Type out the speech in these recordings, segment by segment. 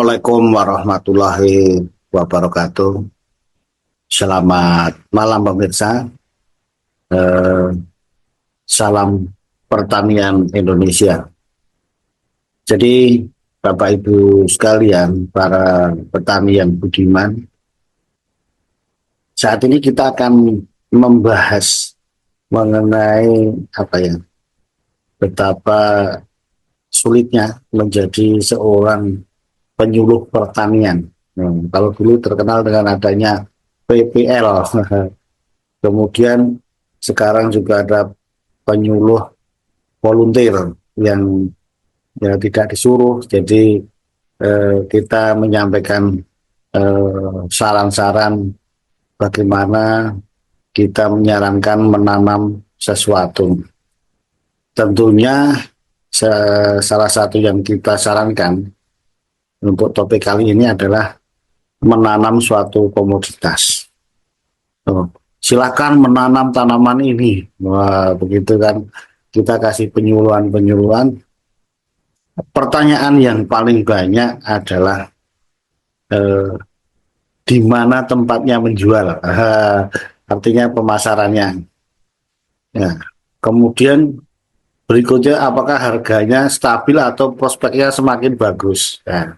Assalamualaikum warahmatullahi wabarakatuh. Selamat malam pemirsa. Eh, Salam pertanian Indonesia. Jadi Bapak Ibu sekalian, para petani yang budiman, saat ini kita akan membahas mengenai betapa sulitnya menjadi seorang penyuluh pertanian. Kalau dulu terkenal dengan adanya PPL, kemudian sekarang juga ada penyuluh volunteer yang ya tidak disuruh. Jadi kita menyampaikan saran-saran bagaimana kita menyarankan menanam sesuatu. Tentunya salah satu yang kita sarankan untuk topik kali ini adalah menanam suatu komoditas. Silakan menanam tanaman ini. Wah, begitu kan. Kita kasih penyuluhan-penyuluhan. Pertanyaan yang paling banyak adalah eh, di mana tempatnya menjual. Artinya pemasarannya. Ya. Kemudian berikutnya, apakah harganya stabil atau prospeknya semakin bagus. Nah,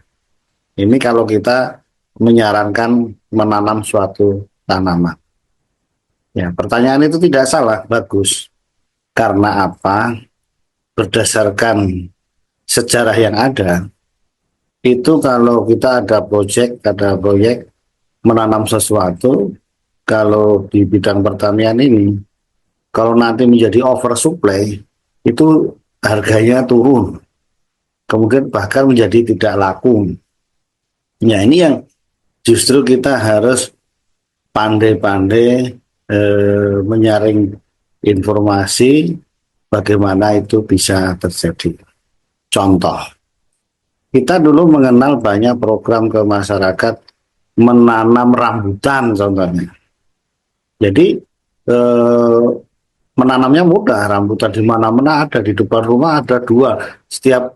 ini kalau kita menyarankan menanam suatu tanaman. Ya, pertanyaan itu tidak salah, bagus. Karena apa? Berdasarkan sejarah yang ada, itu kalau kita ada proyek menanam sesuatu, kalau di bidang pertanian ini, kalau nanti menjadi oversupply, itu harganya turun. Kemudian bahkan menjadi tidak laku. Ya, ini yang justru kita harus pandai-pandai menyaring informasi bagaimana itu bisa terjadi. Contoh, kita dulu mengenal banyak program ke masyarakat menanam rambutan contohnya. Jadi menanamnya mudah, rambutan di mana-mana ada, di depan rumah ada dua. Setiap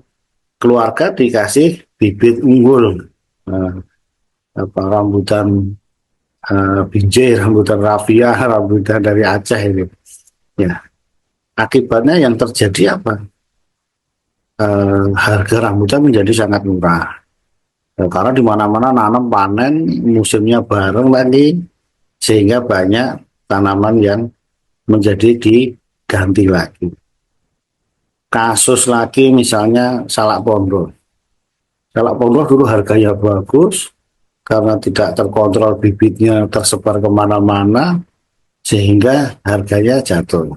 keluarga dikasih bibit unggul. Rambutan binjai, rambutan rafia, rambutan dari Aceh ini. Ya, akibatnya yang terjadi apa? Harga rambutan menjadi sangat murah. Karena di mana-mana nanam panen musimnya bareng lagi, sehingga banyak tanaman yang menjadi diganti lagi. Kasus lagi misalnya salak pondok. Salak pondok dulu harganya bagus, karena tidak terkontrol bibitnya tersebar kemana-mana, sehingga harganya jatuh.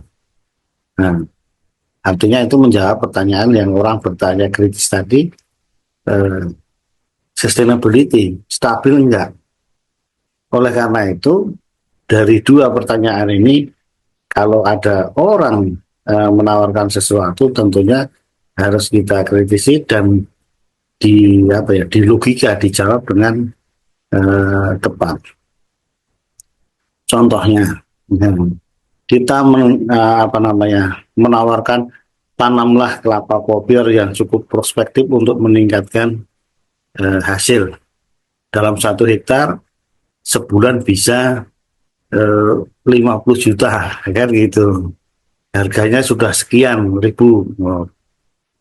Nah, artinya itu menjawab pertanyaan yang orang bertanya kritis tadi, sustainability, stabil enggak? Oleh karena itu, dari dua pertanyaan ini, kalau ada orang menawarkan sesuatu, tentunya harus kita kritisi dan di logika dijawab dengan tepat. Contohnya, kita menawarkan tanamlah kelapa kopior yang cukup prospektif untuk meningkatkan hasil. Dalam 1 hektar sebulan bisa 50 juta, kan gitu. Harganya sudah sekian ribu,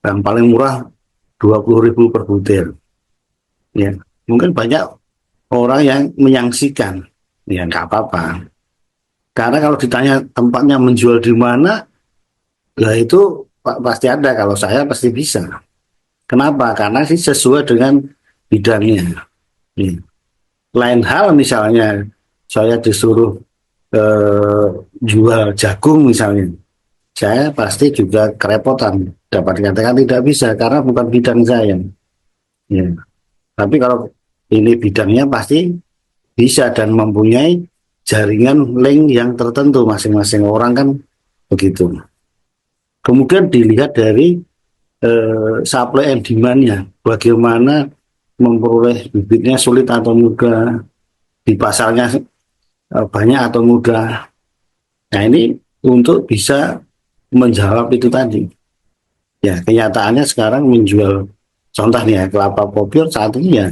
yang paling murah 20.000 per butir. Ya, mungkin banyak orang yang menyaksikan, ya nggak apa-apa. Karena kalau ditanya tempatnya menjual di mana, lah itu pasti ada. Kalau saya pasti bisa. Kenapa? Karena sih sesuai dengan bidangnya. Ya. Lain hal misalnya saya disuruh jual jagung misalnya, saya pasti juga kerepotan. Dapat dikatakan tidak bisa karena bukan bidang saya. Ya. Tapi kalau ini bidangnya pasti bisa dan mempunyai jaringan link yang tertentu masing-masing orang kan begitu. Kemudian dilihat dari supply and demand-nya, bagaimana memperoleh bibitnya sulit atau mudah, di pasarnya banyak atau mudah. Nah, ini untuk bisa menjawab itu tadi. Ya, kenyataannya sekarang menjual contoh nih ya, kelapa kopior saat ini ya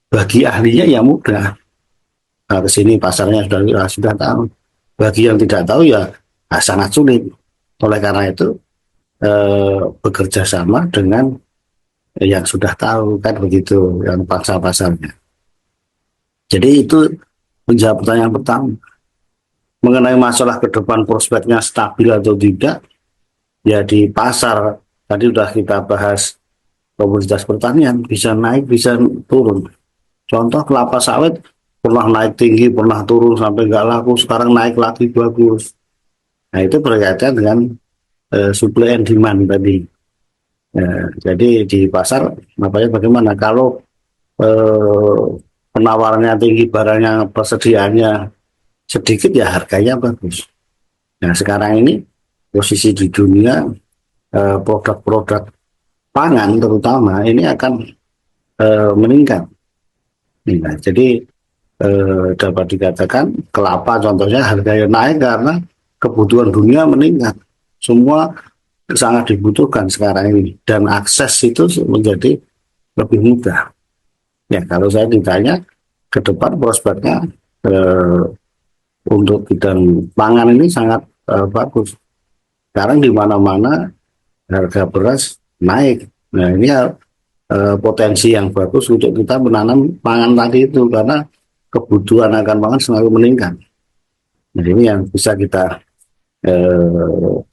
bagi ahlinya ya mudah. Nah, ke sini pasarnya sudah tahu. Bagi yang tidak tahu ya sangat sulit. Oleh karena itu bekerja sama dengan yang sudah tahu kan begitu, yang pasar-pasarnya. Jadi itu menjawab pertanyaan pertama mengenai masalah ke depan prospeknya stabil atau tidak. Ya di pasar tadi sudah kita bahas komoditas pertanian bisa naik bisa turun. Contoh kelapa sawit pernah naik tinggi, pernah turun sampai nggak laku, sekarang naik lagi bagus. Nah itu berkaitan dengan supply and demand tadi. Jadi di pasar namanya bagaimana? Kalau eh, penawarannya tinggi, barangnya persediaannya sedikit ya harganya bagus. Nah sekarang ini posisi di dunia produk-produk pangan terutama ini akan meningkat. Nah, jadi dapat dikatakan kelapa contohnya harganya naik karena kebutuhan dunia meningkat. Semua sangat dibutuhkan sekarang ini dan akses itu menjadi lebih mudah. Ya kalau saya ditanya ke depan prospeknya eh, untuk bidang pangan ini sangat bagus. Sekarang di mana-mana harga beras naik. Nah ini potensi yang bagus untuk kita menanam pangan tadi itu karena kebutuhan akan pangan selalu meningkat. Nah ini yang bisa kita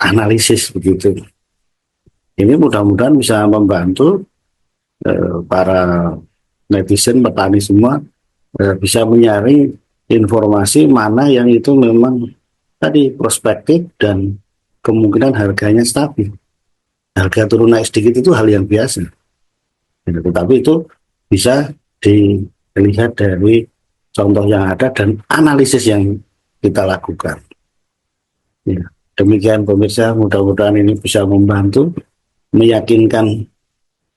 analisis begitu. Ini mudah-mudahan bisa membantu para netizen, petani semua bisa menyaring informasi mana yang itu memang tadi prospektif dan kemungkinan harganya stabil. Harga turun naik sedikit itu hal yang biasa. Tetapi itu bisa dilihat dari contoh yang ada dan analisis yang kita lakukan. Ya, demikian pemirsa, mudah-mudahan ini bisa membantu meyakinkan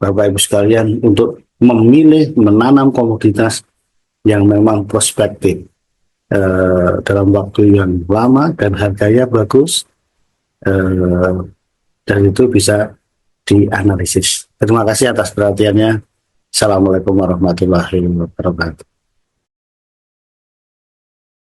Bapak Ibu sekalian untuk memilih menanam komoditas yang memang prospektif dalam waktu yang lama dan harganya bagus dan itu bisa dianalisis. Terima kasih atas perhatiannya. Assalamualaikum warahmatullahi wabarakatuh.